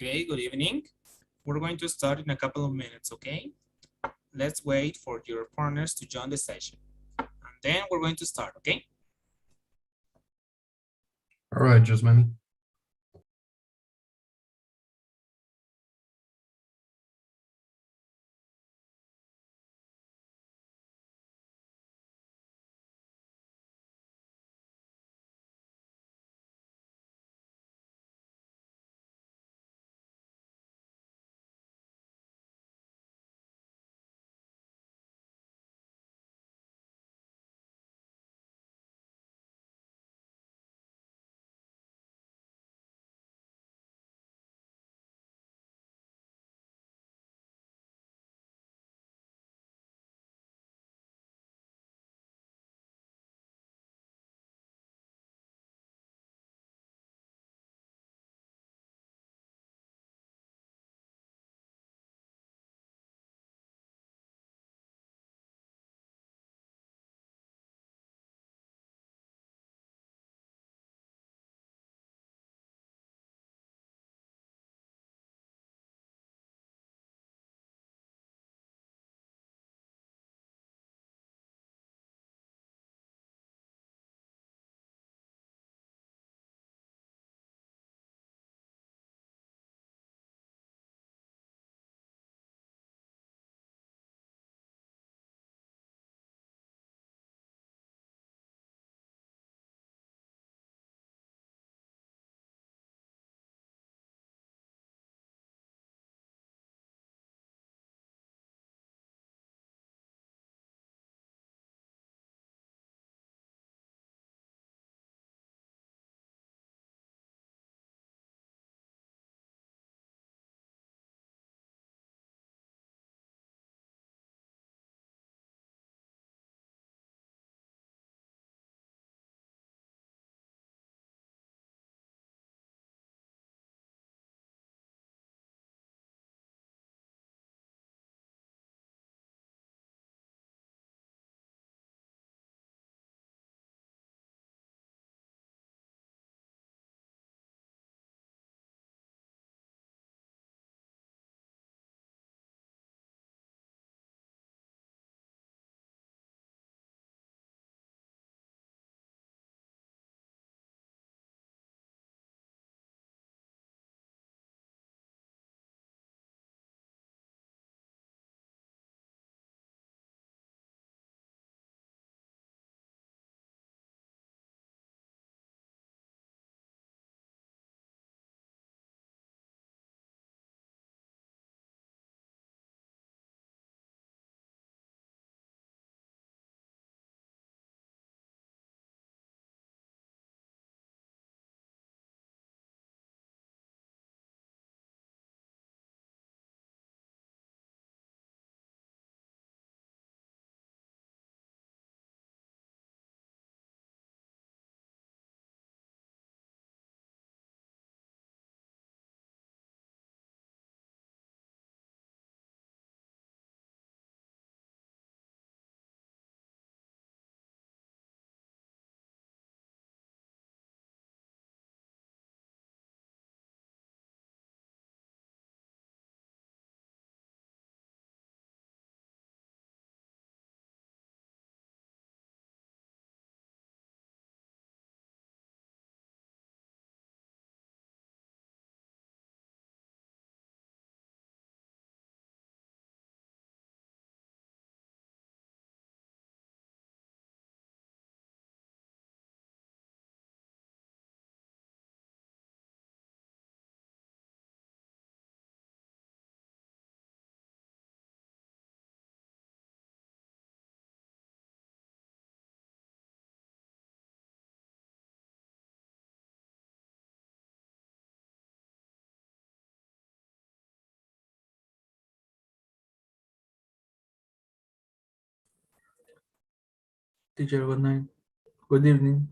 Okay, good evening. We're going to start in a couple of minutes, okay? Let's wait for your partners to join the session. And then we're going to start, okay? All right, Jasmine. Teacher, good night. Good evening.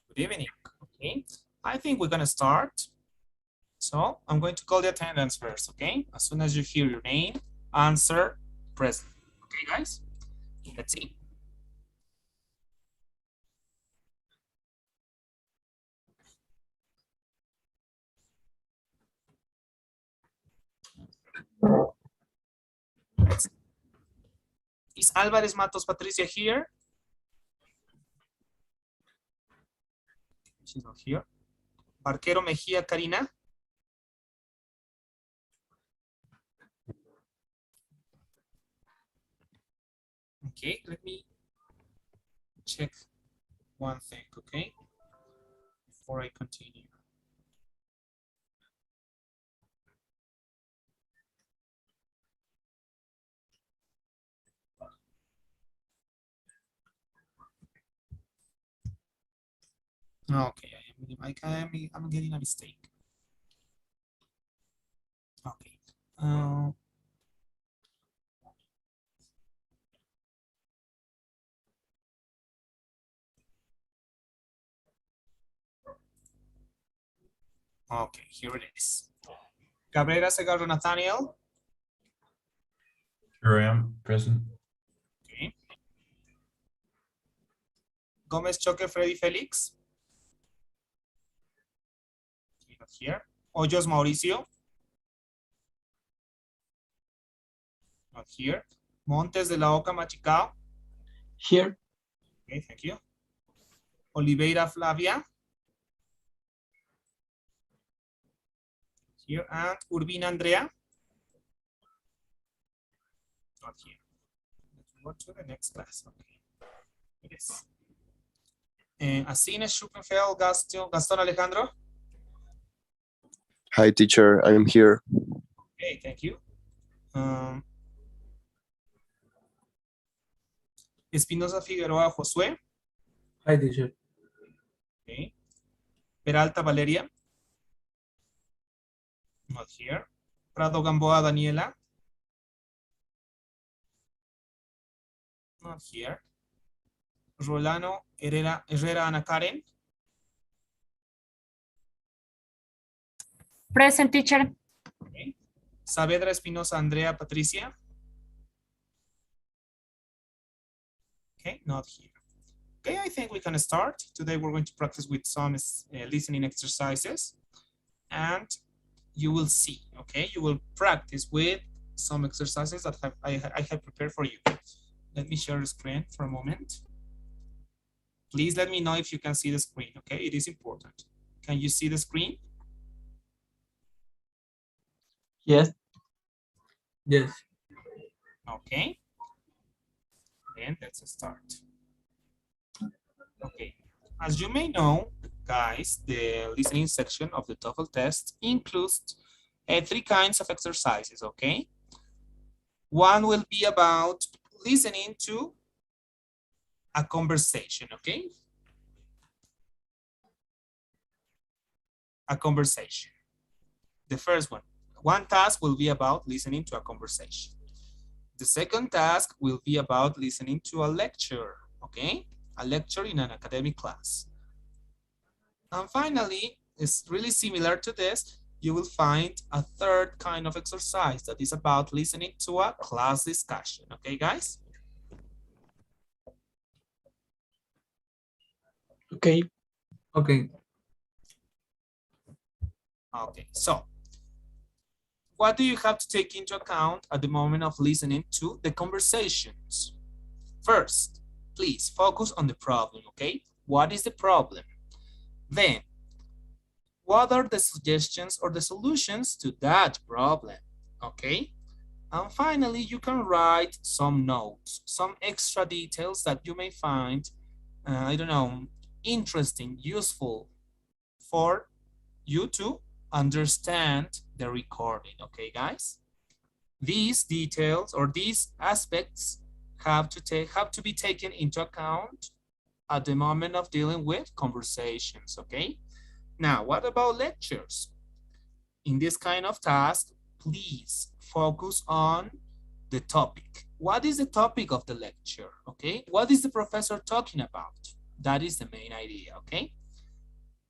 Good evening, okay? I think we're gonna start. So I'm going to call the attendance first, okay? As soon as you hear your name, answer present. Okay, guys? Let's see. Is Álvarez Matos Patricia here? She's not here. Barquero Mejía Karina? Okay, let me check one thing, okay? Before I continue. Okay, I'm getting a mistake. Okay. Okay, here it is. Cabrera Segarro Nathaniel. Here I am, present. Okay. Gomez Choque Freddy Felix. Okay, not here. Hoyos Mauricio. Not here. Montes de la Oca Machicao. Here. Okay, thank you. Oliveira Flavia. Here. And Urbina Andrea. Not here. Let's go to the next class. Okay. It is. Asines Schuppenfeld Gaston Alejandro. Hi, teacher. I'm here. Okay, thank you. Espinosa Figueroa Josué. Hi, teacher. Okay. Peralta Valeria. Not here. Prado Gamboa Daniela. Not here. Rolano Herrera Ana Karen. Present, teacher. Okay. Saavedra Espinosa Andrea Patricia. Okay, not here. Okay, I think we can start. Today we're going to practice with some listening exercises. And you will see, okay? You will practice with some exercises that I have prepared for you. Let me share the screen for a moment. Please let me know if you can see the screen, okay? It is important. Can you see the screen? Yes. Yes. Okay. Then let's start. Okay. As you may know, guys, the listening section of the TOEFL test includes 3 kinds of exercises, okay? One will be about listening to a conversation, okay? A conversation. The first one task will be about listening to a conversation. The second task will be about listening to a lecture, okay? A lecture in an academic class. And finally, it's really similar to this, you will find a third kind of exercise that is about listening to a class discussion, okay, guys? Okay. Okay. Okay, so what do you have to take into account at the moment of listening to the conversations? First, please focus on the problem, okay? What is the problem? Then, what are the suggestions or the solutions to that problem, okay? And finally, you can write some notes, some extra details that you may find, I don't know, interesting, useful for you to understand the recording, okay, guys? These details or these aspects have to be taken into account at the moment of dealing with conversations, okay? Now, what about lectures? In this kind of task, please focus on the topic. What is the topic of the lecture, okay? What is the professor talking about? That is the main idea, okay?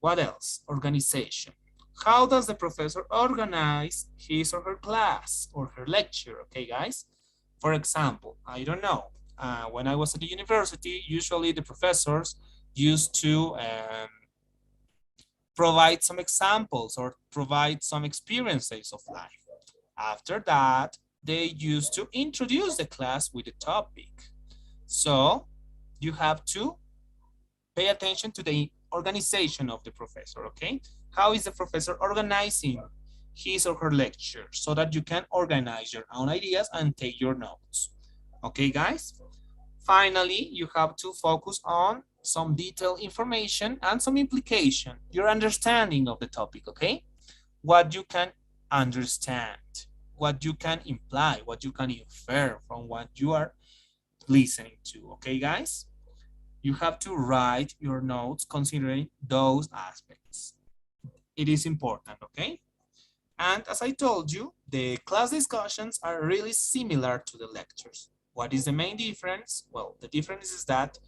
What else? Organization. How does the professor organize his or her class or her lecture, okay, guys? For example, I don't know, when I was at the university, usually the professors used to provide some examples or provide some experiences of life. After that, they used to introduce the class with the topic. So you have to pay attention to the organization of the professor, okay? How is the professor organizing his or her lecture so that you can organize your own ideas and take your notes. Okay, guys? Finally, you have to focus on some detailed information and some implication, your understanding of the topic, okay? What you can understand, what you can imply, what you can infer from what you are listening to, okay, guys? You have to write your notes considering those aspects. It is important, okay? And as I told you, the class discussions are really similar to the lectures. What is the main difference? Well, the difference is that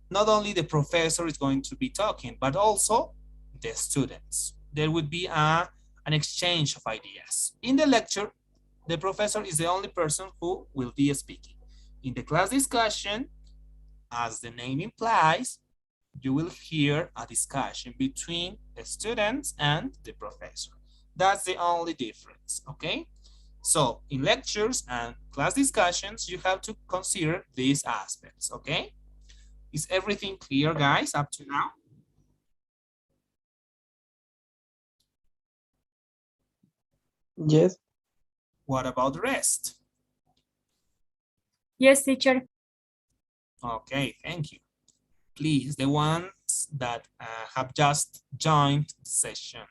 not only the professor is going to be talking, but also the students. There would be an exchange of ideas. In the lecture, the professor is the only person who will be speaking. In the class discussion, as the name implies, you will hear a discussion between the students and the professor. That's the only difference, okay? So in lectures and class discussions, you have to consider these aspects, okay? Is everything clear, guys, up to now? Yes. What about the rest? Yes, teacher. Okay, thank you. Please, the ones that have just joined the session,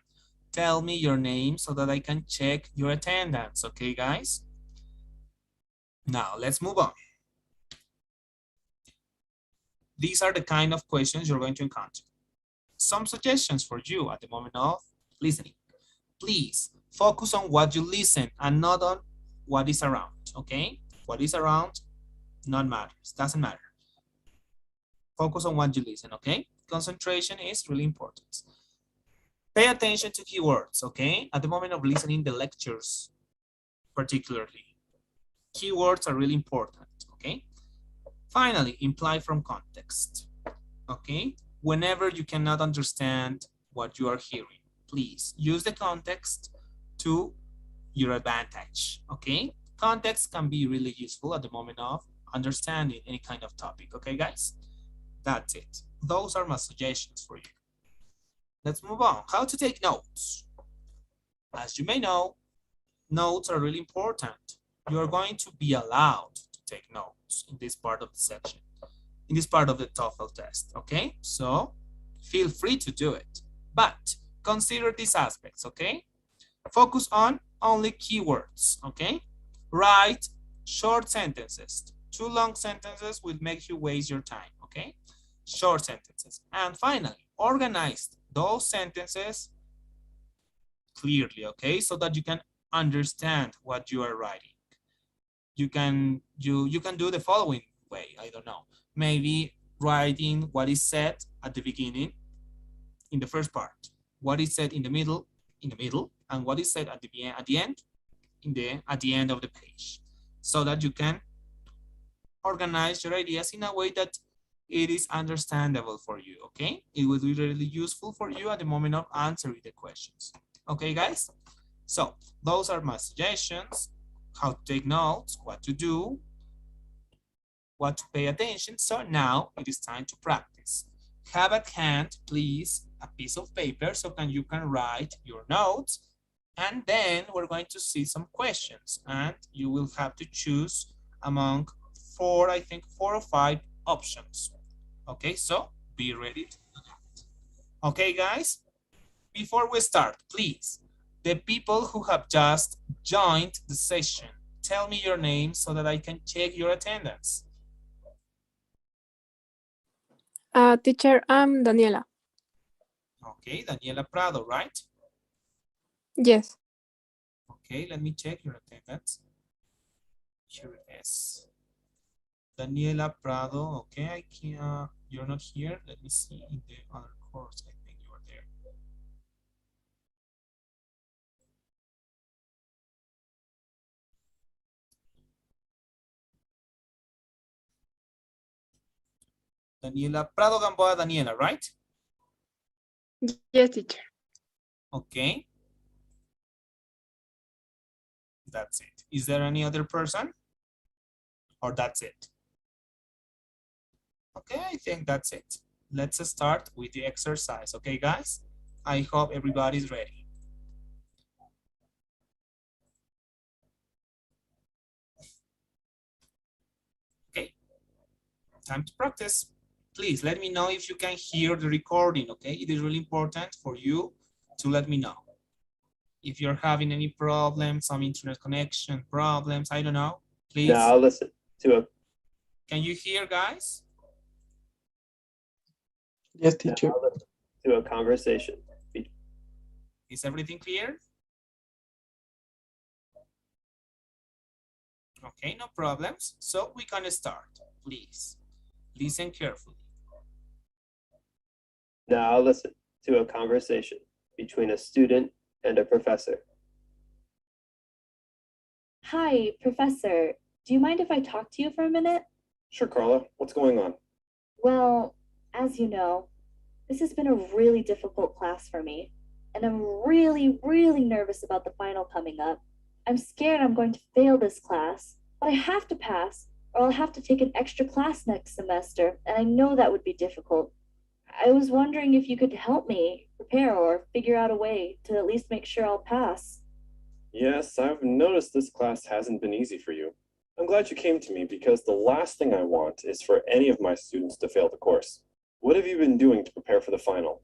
tell me your name so that I can check your attendance, okay, guys? Now, let's move on. These are the kind of questions you're going to encounter. Some suggestions for you at the moment of listening. Please focus on what you listen and not on what is around, okay? What is around, not matters, doesn't matter. Focus on what you listen, okay? Concentration is really important. Pay attention to keywords, okay? At the moment of listening the lectures, particularly. Keywords are really important, okay? Finally, imply from context, okay? Whenever you cannot understand what you are hearing, please use the context to your advantage, okay? Context can be really useful at the moment of understanding any kind of topic, okay, guys? That's it. Those are my suggestions for you. Let's move on. How to take notes. As you may know, notes are really important. You are going to be allowed to take notes in this part of the section, in this part of the TOEFL test, okay? So feel free to do it, but consider these aspects, okay? Focus on only keywords, okay? Write short sentences. Too long sentences will make you waste your time, okay? Short sentences. And finally, organize those sentences clearly, okay? So that you can understand what you are writing. You can do the following way, I don't know. Maybe writing what is said at the beginning in the first part, what is said in the middle, and what is said at the end, at the end of the page, so that you can organize your ideas in a way that it is understandable for you, okay? It will be really useful for you at the moment of answering the questions. Okay, guys? So those are my suggestions, how to take notes, what to do, what to pay attention. So now it is time to practice. Have at hand, please, a piece of paper so you can write your notes. And then we're going to see some questions and you will have to choose among I think four or five options. Okay, so be ready to do that. Okay, guys, before we start, please, the people who have just joined the session, tell me your name so that I can check your attendance. Teacher, I'm Daniela. Okay, Daniela Prado, right? Yes. Okay, let me check your attendance. Here it is. Daniela Prado, okay, I can, you're not here. Let me see in the other course. I think you are there. Daniela Prado Gamboa, Daniela, right? Yes, teacher. Okay. That's it. Is there any other person? Or that's it? Okay, I think that's it. Let's start with the exercise, okay, guys? I hope everybody's ready. Okay, time to practice. Please let me know if you can hear the recording, okay? It is really important for you to let me know. If you're having any problems, some internet connection problems, I don't know, please. Now listen to a Can you hear, guys? Yes, teacher. to a conversation. Is everything clear? Okay, no problems. So we can start, please. Listen carefully. Now listen to a conversation between a student and a professor. Hi, Professor. Do you mind if I talk to you for a minute? Sure, Carla. What's going on? Well, as you know, this has been a really difficult class for me, and I'm really nervous about the final coming up. I'm scared I'm going to fail this class, but I have to pass, or I'll have to take an extra class next semester, and I know that would be difficult. I was wondering if you could help me prepare or figure out a way to at least make sure I'll pass. Yes, I've noticed this class hasn't been easy for you. I'm glad you came to me because the last thing I want is for any of my students to fail the course. What have you been doing to prepare for the final?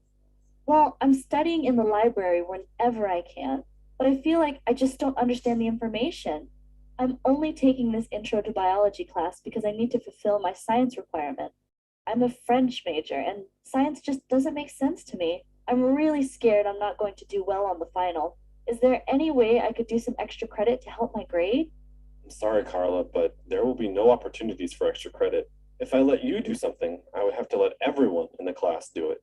Well, I'm studying in the library whenever I can, but I feel like I just don't understand the information. I'm only taking this intro to biology class because I need to fulfill my science requirement. I'm a French major, and science just doesn't make sense to me. I'm really scared I'm not going to do well on the final. Is there any way I could do some extra credit to help my grade? I'm sorry, Carla, but there will be no opportunities for extra credit. If I let you do something, I would have to let everyone in the class do it.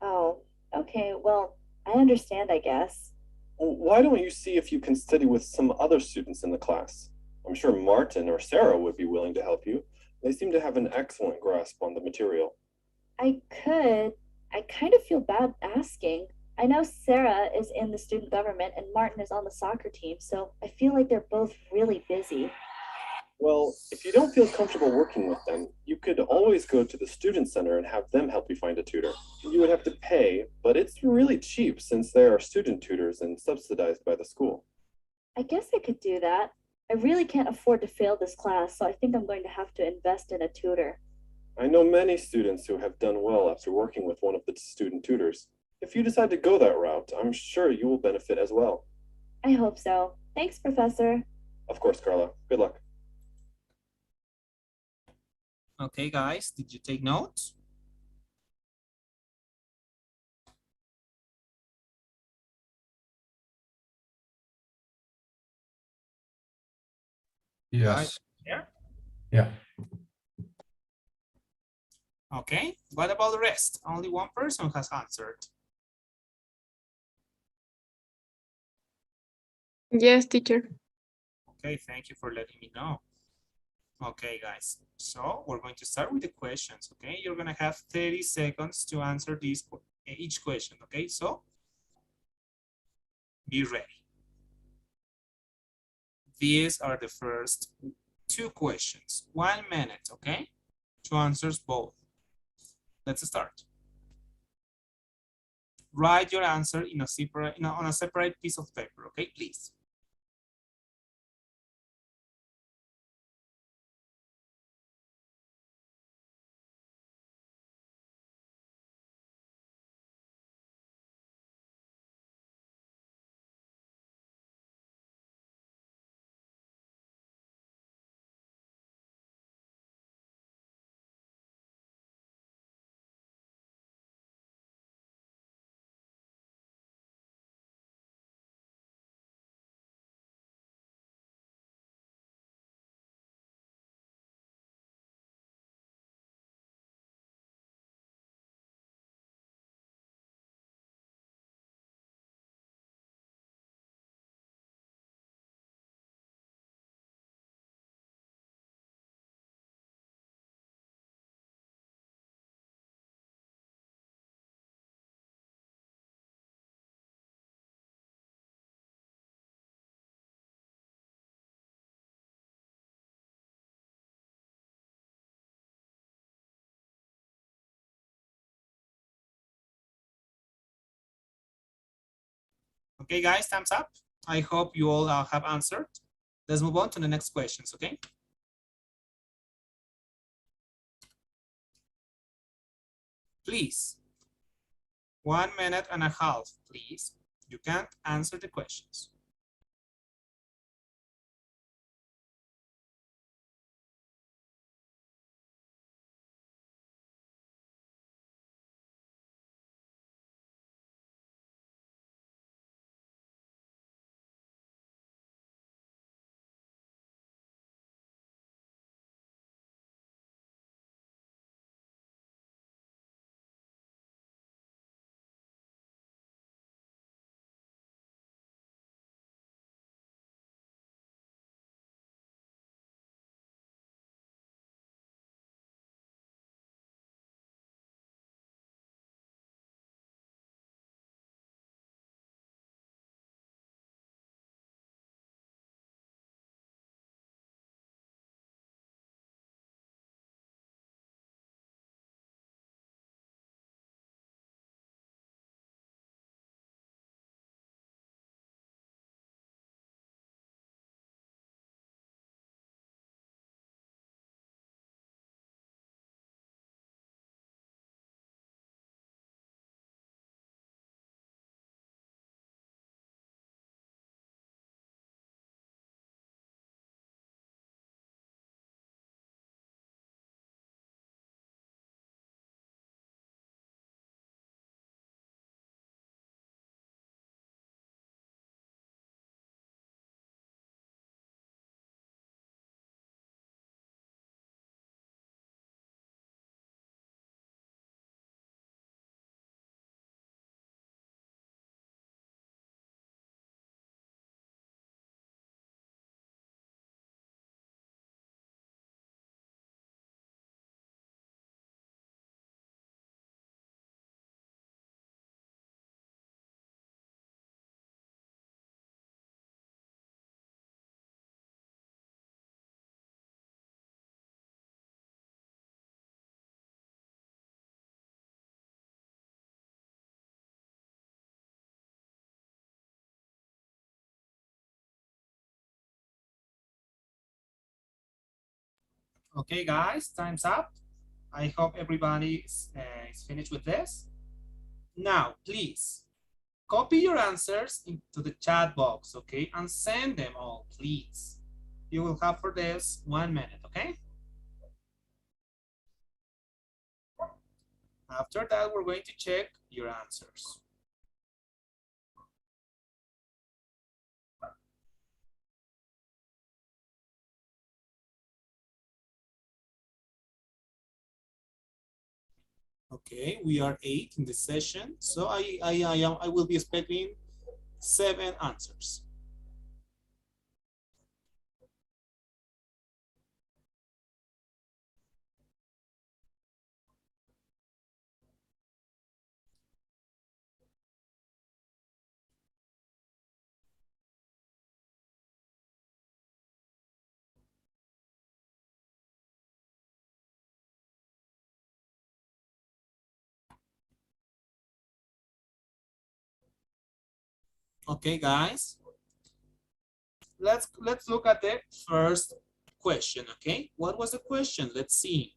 Oh, okay, well, I understand, I guess. Well, why don't you see if you can study with some other students in the class? I'm sure Martin or Sarah would be willing to help you. They seem to have an excellent grasp on the material. I could. I kind of feel bad asking. I know Sarah is in the student government and Martin is on the soccer team, so I feel like they're both really busy. Well, if you don't feel comfortable working with them, you could always go to the student center and have them help you find a tutor. You would have to pay, but it's really cheap since there are student tutors and subsidized by the school. I guess I could do that. I really can't afford to fail this class, so I think I'm going to have to invest in a tutor. I know many students who have done well after working with one of the student tutors. If you decide to go that route, I'm sure you will benefit as well. I hope so. Thanks, Professor. Of course, Carla. Good luck. Okay, guys, did you take notes? Yes. Here? Yeah. Okay, what about the rest? Only one person has answered. Yes, teacher. Okay, thank you for letting me know. Okay, guys, so we're going to start with the questions, okay? You're gonna have 30 seconds to answer each question, okay? So, be ready. These are the first two questions. 1 minute, okay? To answer both. Let's start. Write your answer in a separate, on a separate piece of paper, okay, please. Okay, guys, thumbs up. I hope you all have answered. Let's move on to the next questions, okay? Please, 1.5 minutes, please. You can't answer the questions. Okay, guys, time's up. I hope everybody is finished with this. Now, please, copy your answers into the chat box, okay? And send them all, please. You will have for this 1 minute, okay? After that, we're going to check your answers. Okay, we are 8 in the session, so I will be expecting 7 answers. Okay, guys, let's look at the first question. Okay, what was the question? Let's see.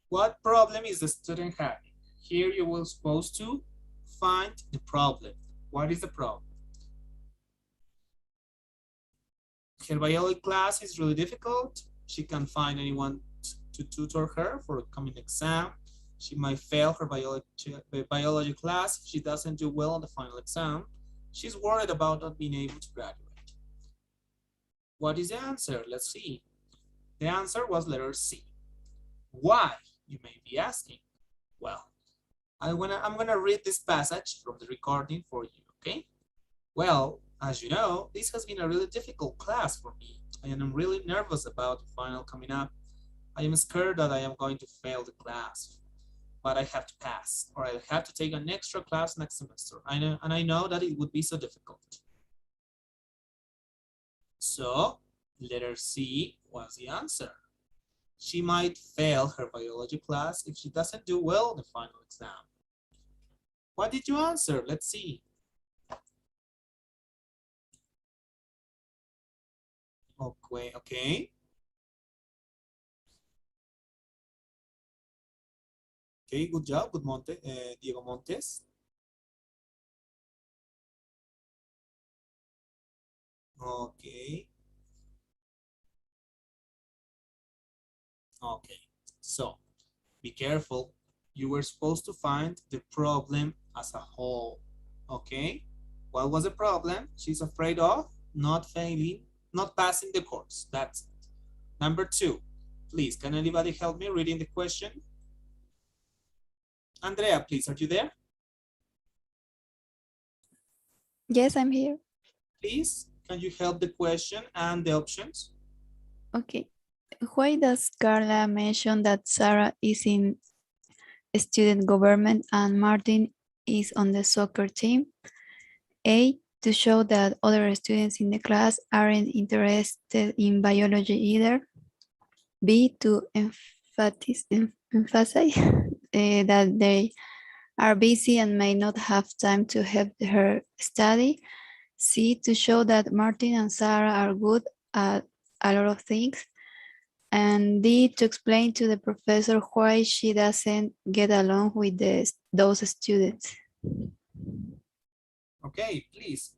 What problem is the student having? Here you will supposed to find the problem. What is the problem? Her biology class is really difficult. She can't find anyone to tutor her for a coming exam. She might fail her biology class if she doesn't do well on the final exam. She's worried about not being able to graduate. What is the answer? Let's see. The answer was letter C. Why, you may be asking? Well, I'm gonna read this passage from the recording for you, okay? Well, as you know, this has been a really difficult class for me, and I'm really nervous about the final coming up. I am scared that I am going to fail the class, but I have to pass, or I have to take an extra class next semester. I know that it would be so difficult. So, letter C was the answer. She might fail her biology class if she doesn't do well in the final exam. What did you answer? Let's see. Okay, okay. Okay, good job, Diego Montes. Okay. Okay, so be careful. You were supposed to find the problem as a whole. Okay, what was the problem? She's afraid of not failing, not passing the course. That's it. Number two, please, can anybody help me reading the question? Andrea, please, are you there? Yes, I'm here. Please, can you help the question and the options? Okay. Why does Carla mention that Sarah is in student government and Martin is on the soccer team? A, to show that other students in the class aren't interested in biology either. B, to emphasize that they are busy and may not have time to help her study. C, to show that Martin and Sarah are good at a lot of things. And D, to explain to the professor why she doesn't get along with those students. Okay, please.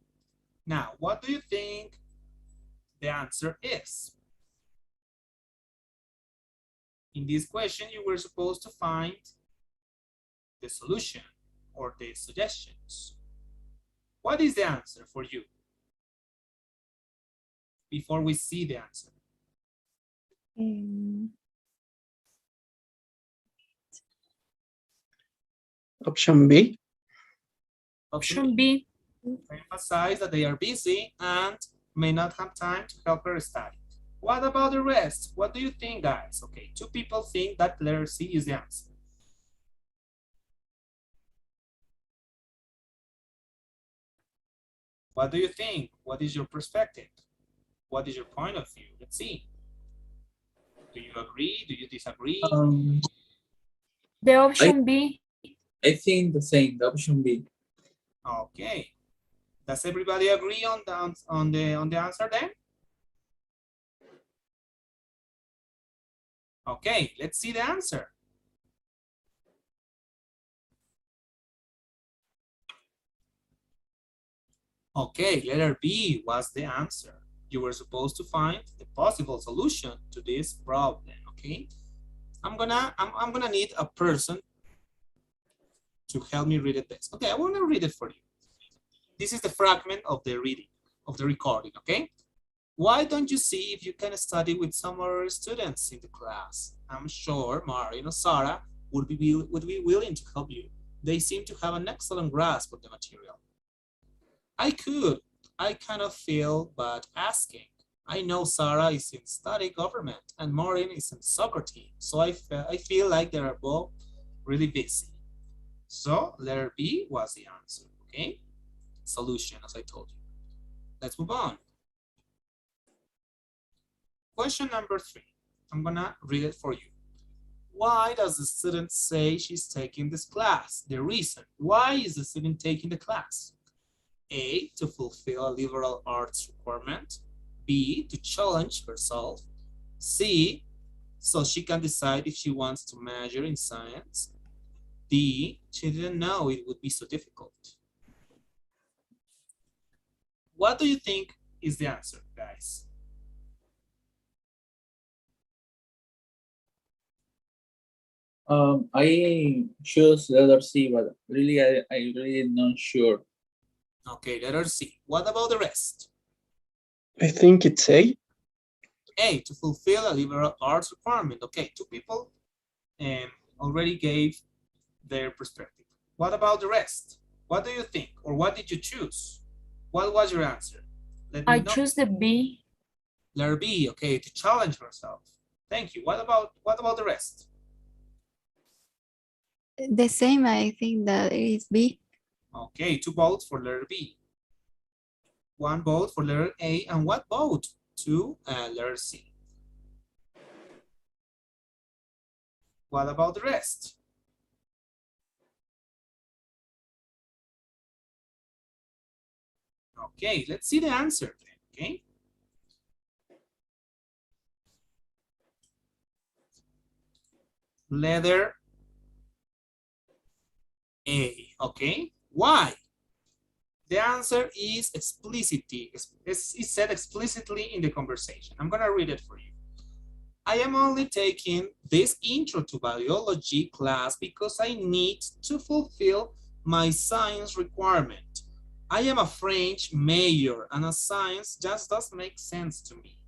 Now, what do you think the answer is? In this question, you were supposed to find the solution or the suggestions. What is the answer for you? Before we see the answer. Option B. Option B. Emphasize that they are busy and may not have time to help her study. What about the rest? What do you think, guys? Okay, two people think that letter C is the answer. What do you think? What is your perspective? What is your point of view? Let's see. Do you agree? Do you disagree? The option B. I think the same, the option B. Okay. Does everybody agree on the answer then? Okay, let's see the answer. Okay, letter B was the answer. You were supposed to find the possible solution to this problem. Okay, I'm gonna need a person to help me read it best. Okay, I want to read it for you. This is the fragment of the reading of the recording. Okay, why don't you see if you can study with some other students in the class? I'm sure Marin or Sarah would be willing to help you. They seem to have an excellent grasp of the material. I could. I kind of feel bad asking. I know Sarah is in study government and Maureen is in soccer team, so I feel like they are both really busy. So letter B was the answer, okay? Solution, as I told you. Let's move on. Question number 3. I'm gonna read it for you. Why does the student say she's taking this class? The reason. Why is the student taking the class? A, to fulfill a liberal arts requirement. B, to challenge herself. C, so she can decide if she wants to major in science. D, she didn't know it would be so difficult. What do you think is the answer, guys? I choose letter C, but really, I really not sure. Okay, letter C. What about the rest? I think it's A. A, to fulfill a liberal arts requirement. Okay, two people already gave their perspective. What about the rest? What do you think? Or what did you choose? What was your answer? Let me I know. choose the B. Letter B, okay, to challenge herself. Thank you. What about the rest? The same, I think that it is B. Okay, 2 votes for letter B. 1 vote for letter A, and what vote to letter C? What about the rest? Okay, let's see the answer then, okay? Letter A, okay? Why? The answer is explicitly. It's said explicitly in the conversation. I'm gonna read it for you. I am only taking this intro to biology class because I need to fulfill my science requirement. I am a French major and a science just doesn't make sense to me.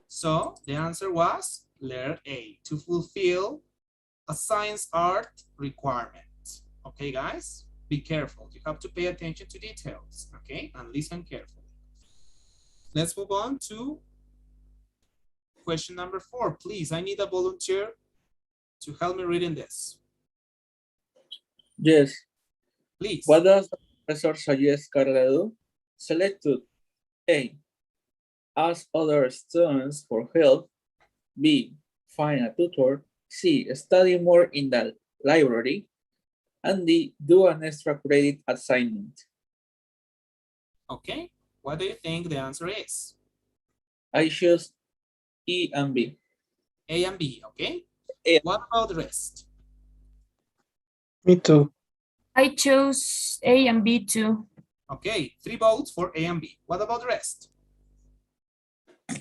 So the answer was letter A, to fulfill a science art requirement. Okay, guys, be careful. You have to pay attention to details, okay, and listen carefully. Let's move on to question number 4. Please, I need a volunteer to help me reading this. Yes. Please. What does the professor suggest Carla do? Selected A. Ask other students for help. B. Find a tutor. C. Study more in the library. And D. Do an extra credit assignment. Okay, what do you think the answer is? I choose E and B. A and B, okay? A. What about the rest? Me too. I chose A and B too. Okay, 3 votes for A and B. What about the rest? I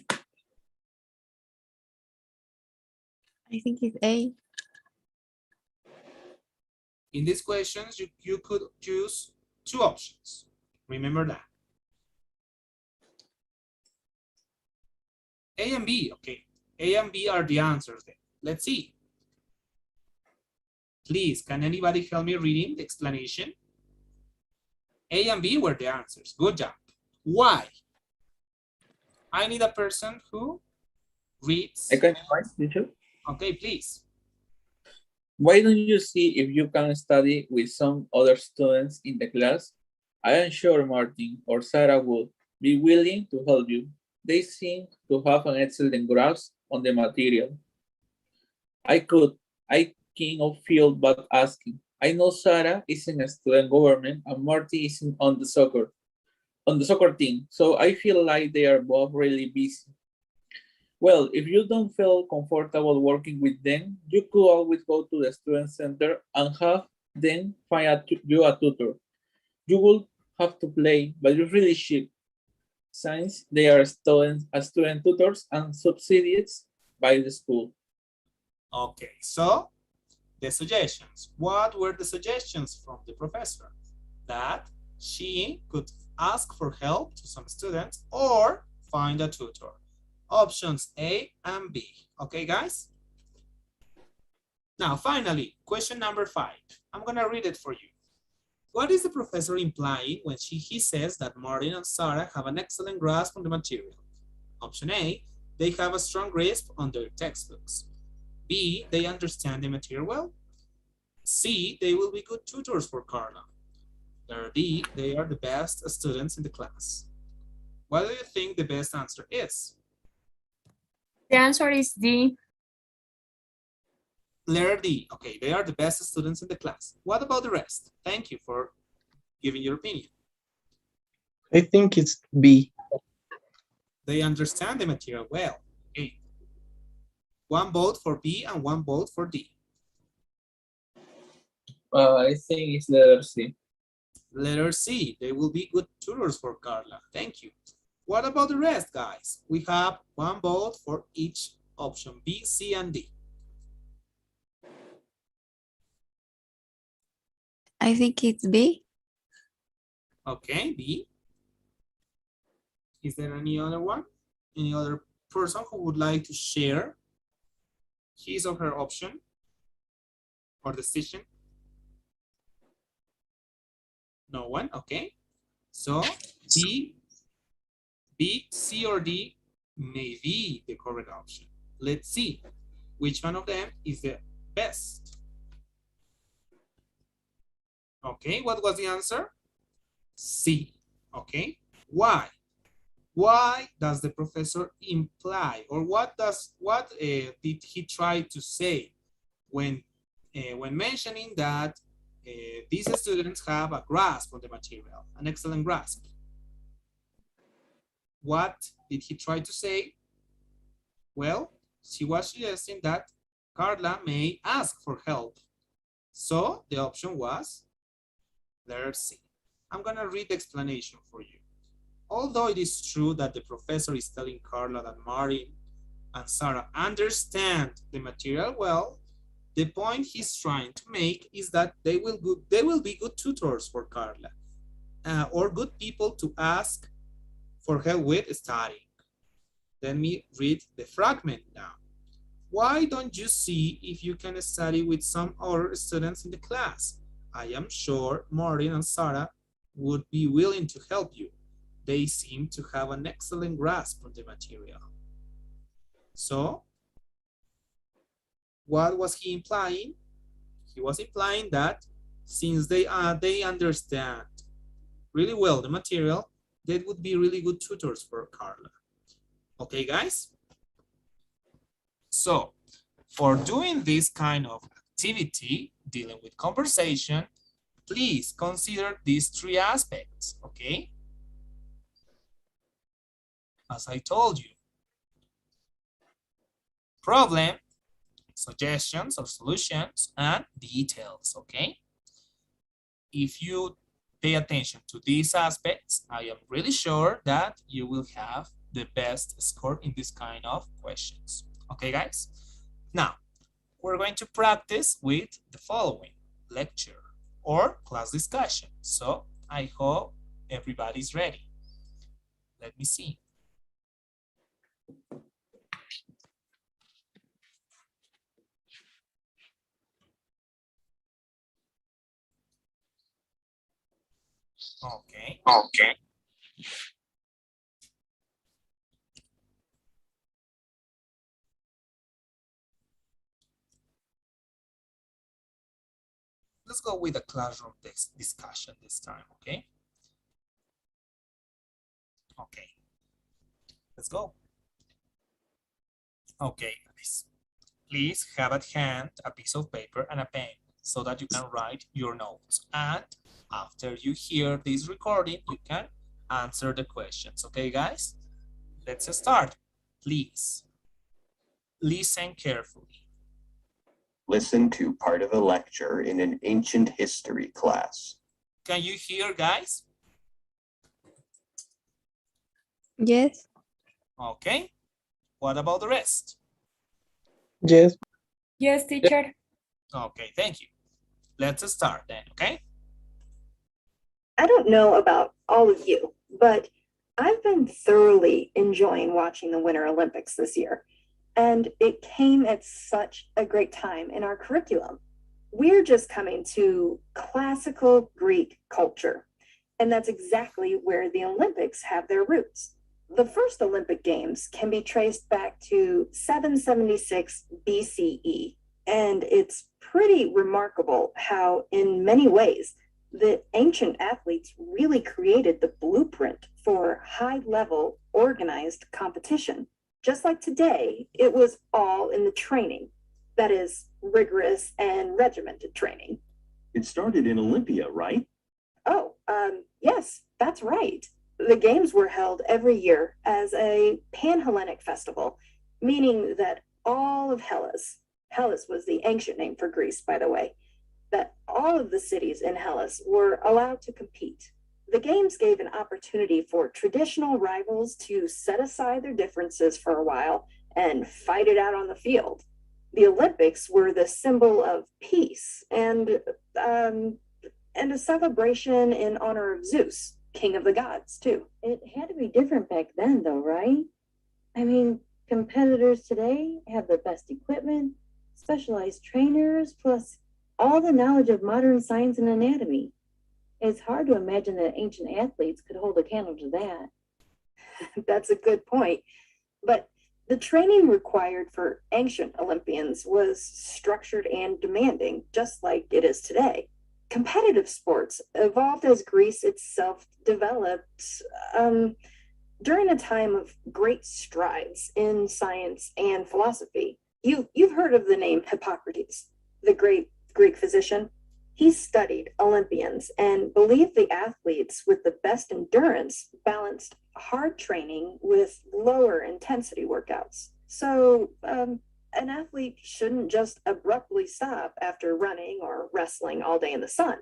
think it's A. In these questions, you could choose 2 options. Remember that. A and B, okay. A and B are the answers then. Let's see. Please, can anybody help me reading the explanation? A and B were the answers. Good job. Why? I need a person who reads. I can find teacher. Okay, please. Why don't you see if you can study with some other students in the class? I am sure Martin or Sarah would be willing to help you. They seem to have an excellent grasp on the material. I kind of feel bad asking. I know Sarah is in a student government and Marty is on the soccer team, so I feel like they are both really busy. Well, if you don't feel comfortable working with them, you could always go to the student center and have them find you a tutor. You will have to play, but it's really cheap, since they are student tutors and subsidized by the school. Okay, so the suggestions. What were the suggestions from the professor? That she could ask for help to some students or find a tutor. Options A and B. Okay, guys? Now, finally, question number 5. I'm gonna read it for you. What is the professor implying when he says that Martin and Sarah have an excellent grasp on the material? Option A, they have a strong grasp on their textbooks. B, they understand the material well. C, they will be good tutors for Carla. Or D, they are the best students in the class. What do you think the best answer is? The answer is D. Letter D. Okay, they are the best students in the class. What about the rest? Thank you for giving your opinion. I think it's B. They understand the material well. Okay. 1 vote for B and 1 vote for D. I think it's letter C. Letter C. They will be good tutors for Carla. Thank you. What about the rest, guys? We have 1 vote for each option, B, C, and D. I think it's B. Okay, B. Is there any other one? Any other person who would like to share his or her option or decision? No one, okay. So B, C, or D may be the correct option. Let's see which one of them is the best. Okay, what was the answer? C, okay. Why? Why does the professor imply, or what did he try to say when mentioning that these students have a grasp on the material, an excellent grasp? what did he try to say? Well, she was suggesting that Carla may ask for help. So the option was letter C. I'm gonna read the explanation for you. Although it is true that the professor is telling Carla that Martin and Sarah understand the material well, the point he's trying to make is that they will be good tutors for Carla, or good people to ask for help with studying. Let me read the fragment now. Why don't you see if you can study with some other students in the class? I am sure Martin and Sarah would be willing to help you. They seem to have an excellent grasp on the material. So, what was he implying? He was implying that since they understand really well the material, they would be really good tutors for Carla. Okay, guys? So, for doing this kind of activity, dealing with conversation, please consider these three aspects, okay? As I told you, problem, suggestions or solutions, and details, okay? If you pay attention to these aspects, I am really sure that you will have the best score in this kind of questions. Okay, guys? Now, we're going to practice with the following lecture or class discussion. So I hope everybody's ready. Let me see. Okay. Let's go with a classroom discussion this time, okay? Okay. Let's go. Okay, guys. Please have at hand a piece of paper and a pen so that you can write your notes. And after you hear this recording, you can answer the questions. Okay, guys? Let's start. Please listen carefully. Listen to part of a lecture in an ancient history class. Can you hear, guys? Yes. Okay. What about the rest? Yes. Yes, teacher. Okay, thank you. Let's start then, okay? I don't know about all of you, but I've been thoroughly enjoying watching the Winter Olympics this year, and it came at such a great time in our curriculum. We're just coming to classical Greek culture, and that's exactly where the Olympics have their roots. The first Olympic Games can be traced back to 776 BCE, and it's pretty remarkable how, in many ways, the ancient athletes really created the blueprint for high-level organized competition. Just like today, it was all in the training, that is, rigorous and regimented training. It started in Olympia, right? Oh, yes, that's right. The games were held every year as a pan-Hellenic festival, meaning that all of Hellas was the ancient name for Greece, by the way, that all of the cities in Hellas were allowed to compete. The games gave an opportunity for traditional rivals to set aside their differences for a while and fight it out on the field. The Olympics were the symbol of peace and a celebration in honor of Zeus, king of the gods, too. It had to be different back then, though, right? I mean, competitors today have the best equipment, specialized trainers, plus all the knowledge of modern science and anatomy. It's hard to imagine that ancient athletes could hold a candle to that. That's a good point. But the training required for ancient Olympians was structured and demanding, just like it is today. Competitive sports evolved as Greece itself developed during a time of great strides in science and philosophy. You've heard of the name Hippocrates, the great Greek physician? He studied Olympians and believed the athletes with the best endurance balanced hard training with lower intensity workouts. So, an athlete shouldn't just abruptly stop after running or wrestling all day in the sun.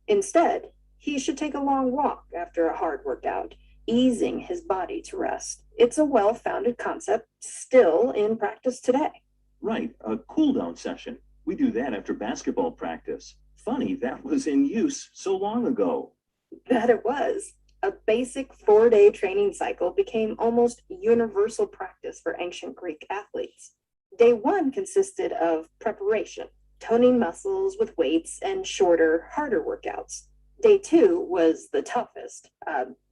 Instead, he should take a long walk after a hard workout, easing his body to rest. It's a well founded concept still in practice today. Right, a cool down session. We do that after basketball practice. Funny, that was in use so long ago. That it was. A basic 4-day training cycle became almost universal practice for ancient Greek athletes. Day one consisted of preparation, toning muscles with weights and shorter, harder workouts. Day two was the toughest.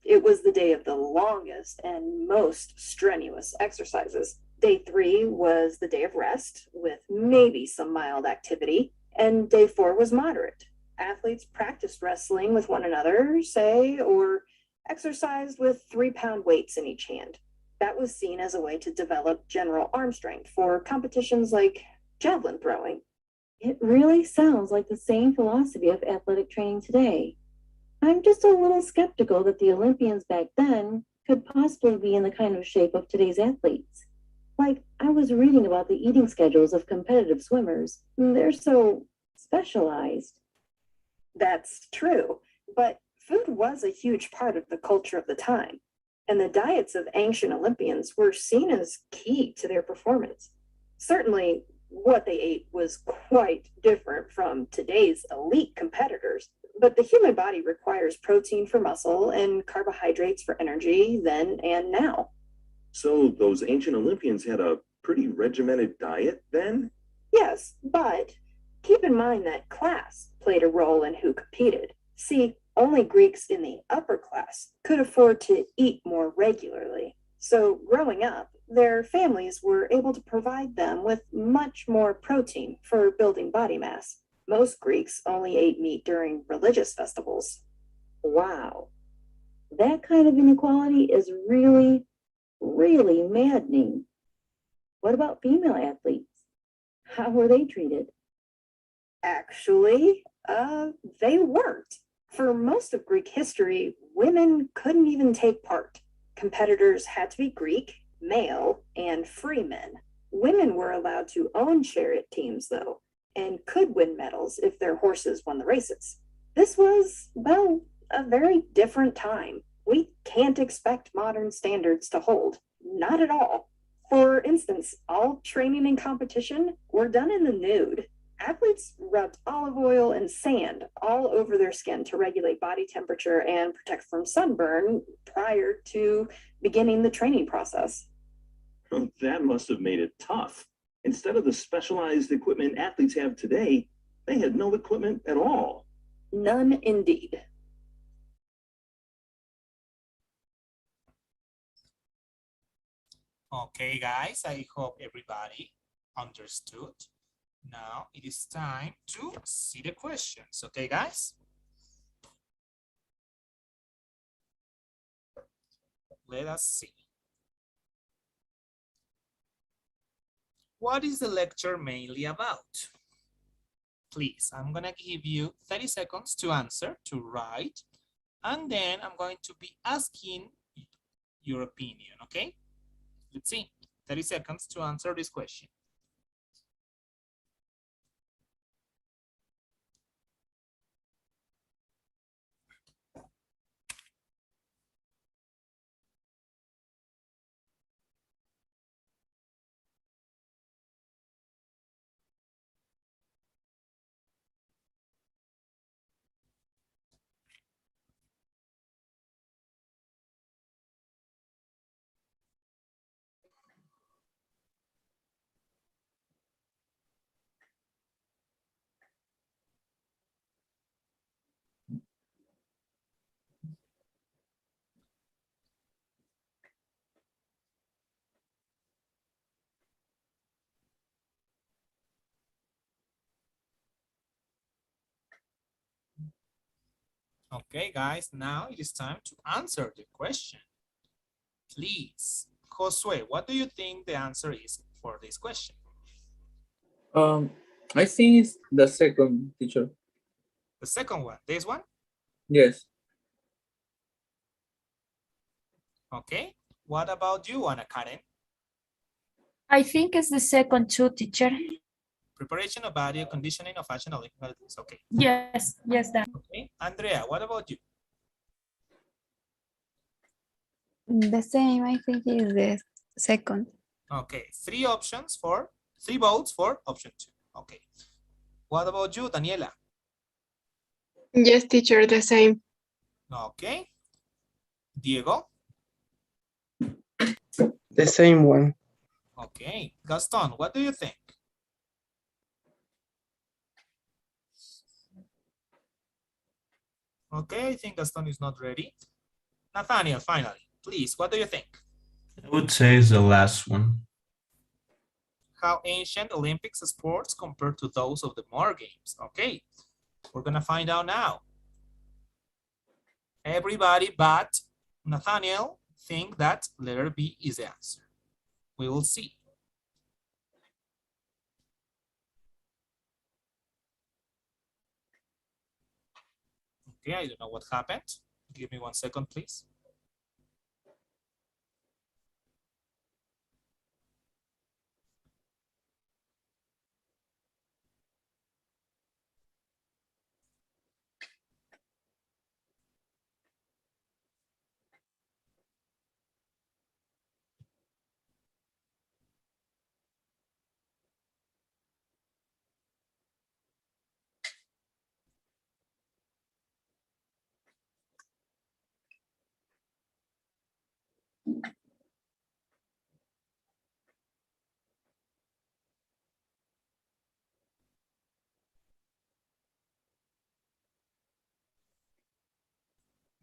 It was the day of the longest and most strenuous exercises. Day three was the day of rest with maybe some mild activity. And day four was moderate. Athletes practiced wrestling with one another, say, or exercised with 3-pound weights in each hand. That was seen as a way to develop general arm strength for competitions like javelin throwing. It really sounds like the same philosophy of athletic training today. I'm just a little skeptical that the Olympians back then could possibly be in the kind of shape of today's athletes. Like, I was reading about the eating schedules of competitive swimmers. They're so specialized. That's true, but food was a huge part of the culture of the time, and the diets of ancient Olympians were seen as key to their performance. Certainly, what they ate was quite different from today's elite competitors, but the human body requires protein for muscle and carbohydrates for energy then and now. So those ancient Olympians had a pretty regimented diet then? Yes, but keep in mind that class played a role in who competed. See, only Greeks in the upper class could afford to eat more regularly. So, growing up, their families were able to provide them with much more protein for building body mass. Most Greeks only ate meat during religious festivals. Wow. That kind of inequality is really, really maddening. What about female athletes? How were they treated? Actually, they weren't. For most of Greek history, women couldn't even take part. Competitors had to be Greek, male, and free men. Women were allowed to own chariot teams, though, and could win medals if their horses won the races. This was, well, a very different time. We can't expect modern standards to hold. Not at all. For instance, all training and competition were done in the nude. Athletes rubbed olive oil and sand all over their skin to regulate body temperature and protect from sunburn prior to beginning the training process. That must have made it tough. Instead of the specialized equipment athletes have today, they had no equipment at all. None indeed. Okay, guys, I hope everybody understood. Now it is time to see the questions. Okay, guys? Let us see. What is the lecture mainly about? Please, I'm gonna give you 30 seconds to answer, to write, and then I'm going to be asking your opinion, okay? Let's see, 30 seconds to answer this question. Okay, guys, now it is time to answer the question. Please, Josue, what do you think the answer is for this question? I think it's the second, teacher. The second one, this one? Yes. Okay. What about you, Anna Karen? I think it's the second too, teacher. Preparation of body, conditioning of fashion, Olympic abilities. Okay. Yes, yes, that. Okay. Andrea, what about you? The same, I think, is the second. Okay. Three votes for option 2. Okay. What about you, Daniela? Yes, teacher, the same. Okay. Diego? The same one. Okay. Gaston, what do you think? Okay, I think Gaston is not ready. Nathaniel, finally, please, what do you think? I would say it's the last one. How ancient Olympics sports compare to those of the modern games? Okay, we're gonna find out now. Everybody but Nathaniel think that letter B is the answer. We will see. Okay, I don't know what happened. Give me 1 second, please.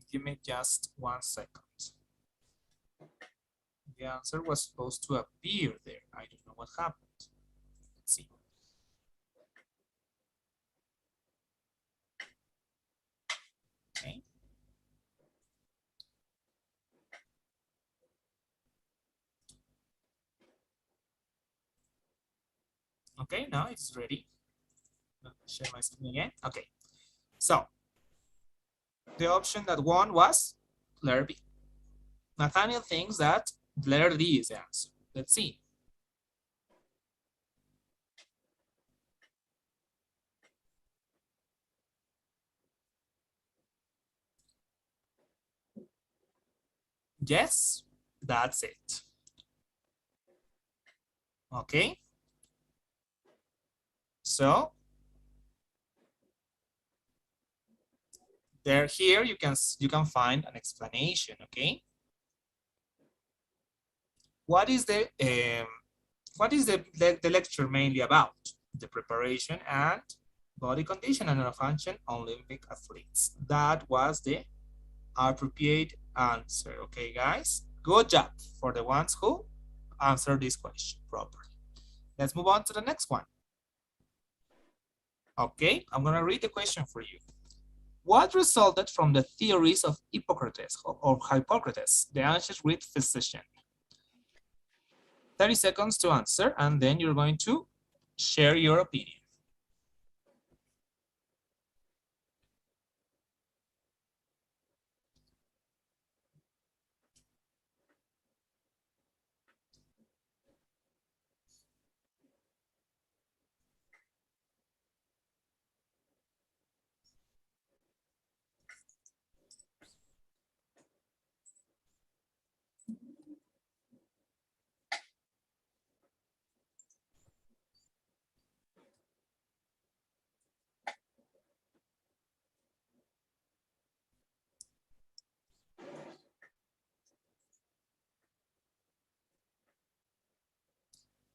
Give me just 1 second. The answer was supposed to appear there. I don't know what happened. Let's see. Okay. Okay, now it's ready. Let me share my screen again. Okay, so the option that won was letter B. Nathaniel thinks that letter D is the answer. Let's see. Yes, that's it. Okay. So there here you can find an explanation, okay? What is the lecture mainly about? The preparation and body condition and function on Olympic athletes. That was the appropriate answer. Okay, guys, good job for the ones who answered this question properly. Let's move on to the next one. Okay, I'm gonna read the question for you. What resulted from the theories of Hippocrates or Hippocrates, the ancient Greek physician? 30 seconds to answer, and then you're going to share your opinion.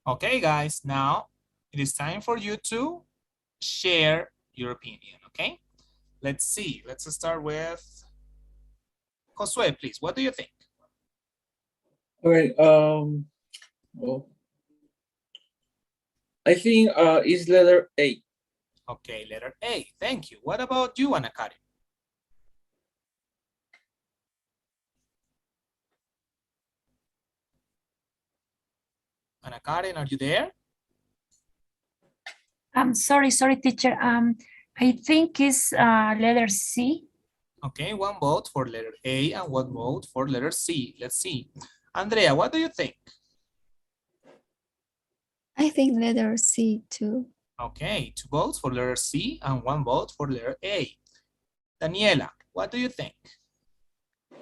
Okay, guys, now it is time for you to share your opinion, okay? Let's see, let's start with Josue, please. What do you think? All right. Well, I think it's letter A. Okay, letter A. Thank you. What about you, Ana Karen? Ana Karen, are you there? I'm sorry, teacher. I think it's letter C. Okay, one vote for letter A and one vote for letter C. Let's see. Andrea, what do you think? I think letter C too. Okay, two votes for letter C and one vote for letter A. Daniela, what do you think?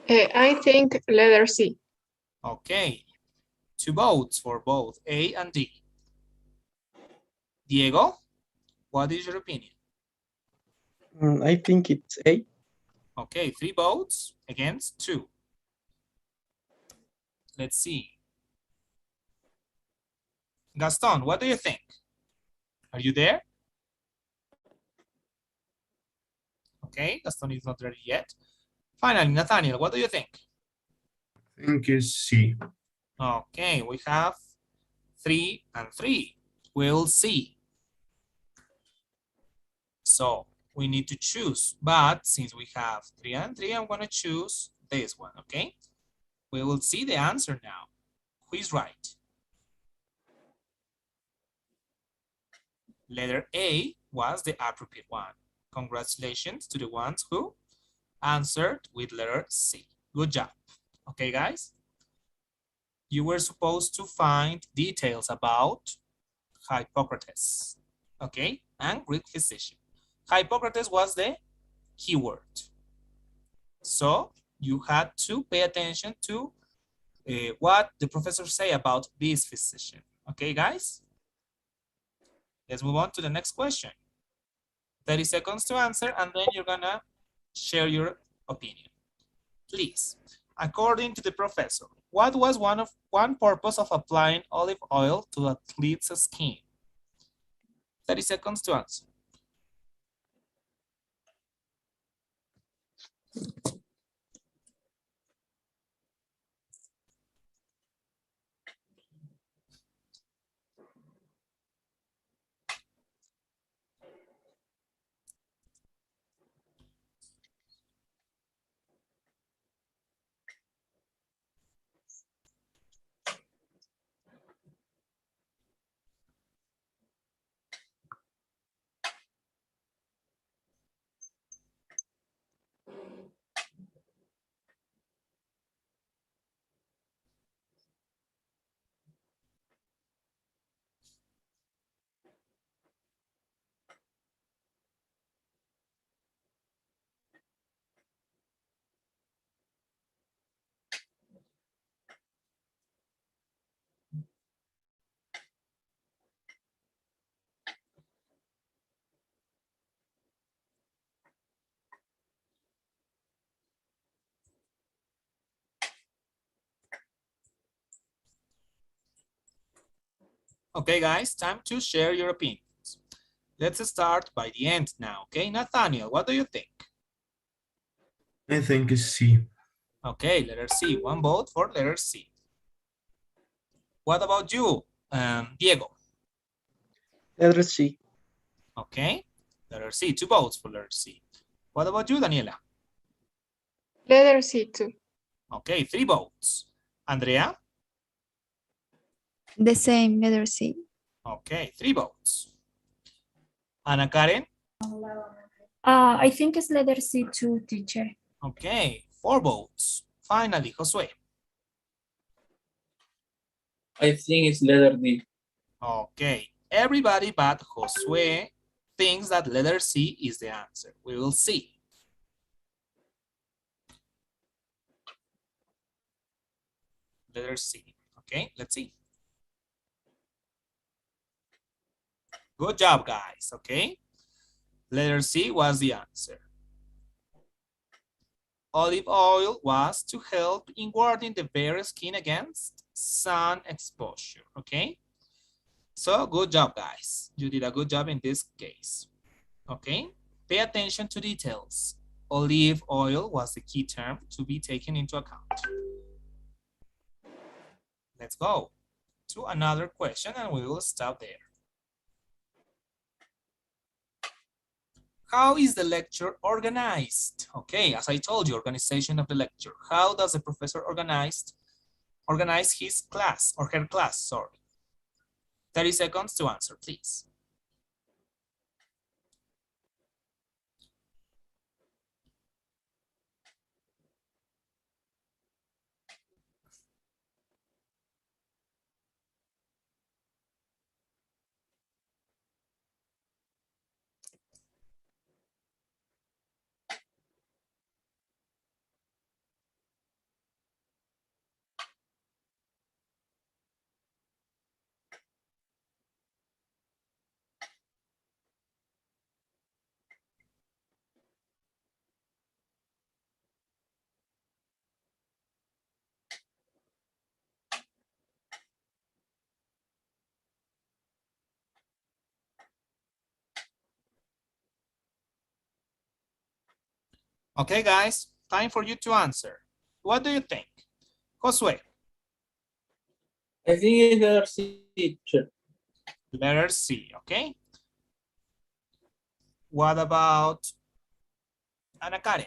I think letter C. Okay, two votes for both A and D. Diego, what is your opinion? I think it's A. Okay, three votes against two. Let's see. Gaston, what do you think? Are you there? Okay, Gaston is not ready yet. Finally, Nathaniel, what do you think? I think it's C. Okay, we have 3 and 3. We'll see. So we need to choose, but since we have 3 and 3, I'm going to choose this one, okay? We will see the answer now. Who is right? Letter A was the appropriate one. Congratulations to the ones who answered with letter C. Good job. Okay, guys? You were supposed to find details about Hippocrates, okay, and Greek physician. Hippocrates was the keyword. So you had to pay attention to what the professor say about this physician. Okay, guys? Let's move on to the next question. 30 seconds to answer, and then you're gonna share your opinion. Please, according to the professor, what was one purpose of applying olive oil to athlete's skin? 30 seconds to answer. Okay, guys, time to share your opinions. Let's start by the end now, okay? Nathaniel, what do you think? I think it's C. Okay, letter C, one vote for letter C. What about you, Diego? Letter C. Okay, letter C, two votes for letter C. What about you, Daniela? Letter C too. Okay, three votes. Andrea? The same, letter C. Okay, three votes. Ana Karen? I think it's letter C too, teacher. Okay, four votes. Finally, Josue. I think it's letter D. Okay, everybody but Josue thinks that letter C is the answer. We will see. Letter C. Okay, let's see. Good job, guys. Okay, letter C was the answer. Olive oil was to help in guarding the bare skin against sun exposure. Okay, so good job, guys. You did a good job in this case. Okay, pay attention to details. Olive oil was the key term to be taken into account. Let's go to another question and we will stop there. How is the lecture organized? Okay, as I told you, organization of the lecture. How does the professor organize his class or her class, sorry. 30 seconds to answer, please. Okay, guys, time for you to answer. What do you think? Josue. I think it's letter C, teacher. Letter C, okay? What about Ana Karen?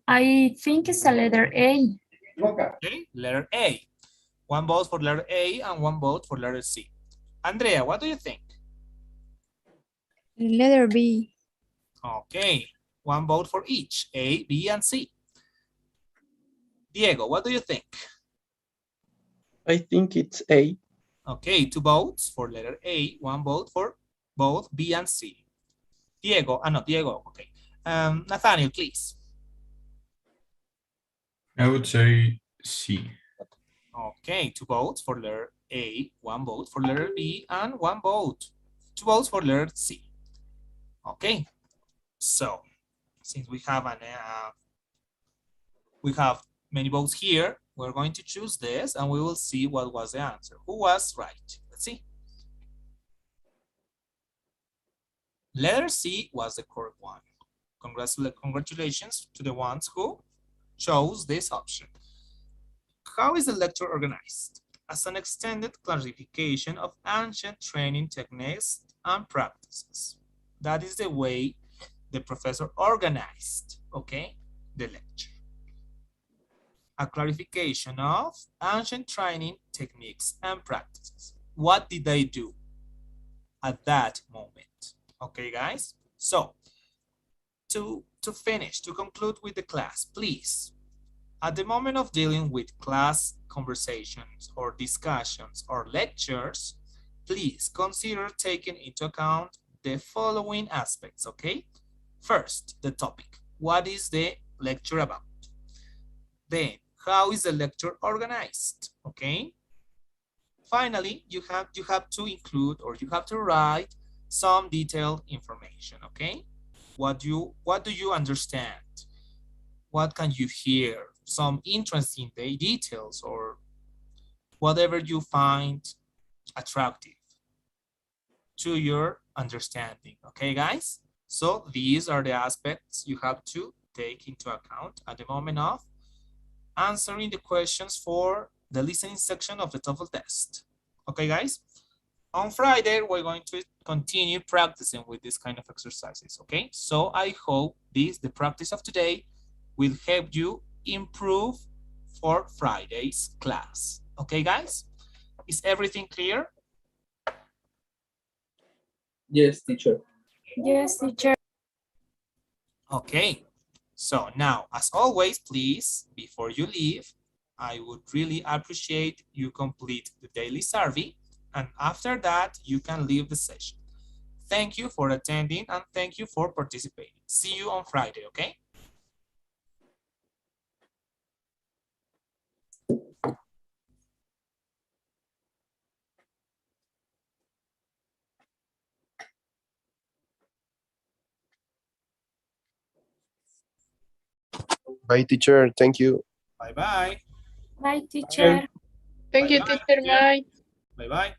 I think it's a letter A. Okay, letter A. One vote for letter A and one vote for letter C. Andrea, what do you think? Letter B. Okay, one vote for each, A, B, and C. Diego, what do you think? I think it's A. Okay, 2 votes for letter A, 1 vote for both B and C. Diego, no, Diego, okay. Nathaniel, please. I would say C. Okay, 2 votes for letter A, 1 vote for letter B, and 1 vote. 2 votes for letter C. Okay, so since we have many votes here, we're going to choose this and we will see what was the answer. Who was right? Let's see. Letter C was the correct one. Congratulations to the ones who chose this option. How is the lecture organized? As an extended clarification of ancient training techniques and practices. That is the way the professor organized, okay, the lecture. A clarification of ancient training techniques and practices. What did they do at that moment? Okay, guys? So, to finish, to conclude with the class, please, at the moment of dealing with class conversations or discussions or lectures, please consider taking into account the following aspects, okay? First, the topic. What is the lecture about? Then, how is the lecture organized, okay? Finally, you have to include or you have to write some detailed information, okay? What do you understand? What can you hear? Some interesting details or whatever you find attractive to your understanding, okay, guys? So these are the aspects you have to take into account at the moment of answering the questions for the listening section of the TOEFL test. Okay, guys? On Friday, we're going to continue practicing with this kind of exercises, okay? So I hope the practice of today will help you improve for Friday's class. Okay, guys? Is everything clear? Yes, teacher. Yes, teacher. Okay. So now, as always, please, before you leave, I would really appreciate you complete the daily survey. And after that, you can leave the session. Thank you for attending and thank you for participating. See you on Friday, okay? Bye, teacher. Thank you. Bye-bye. Bye, teacher. Thank you, Bye-bye, teacher. Bye. Bye-bye.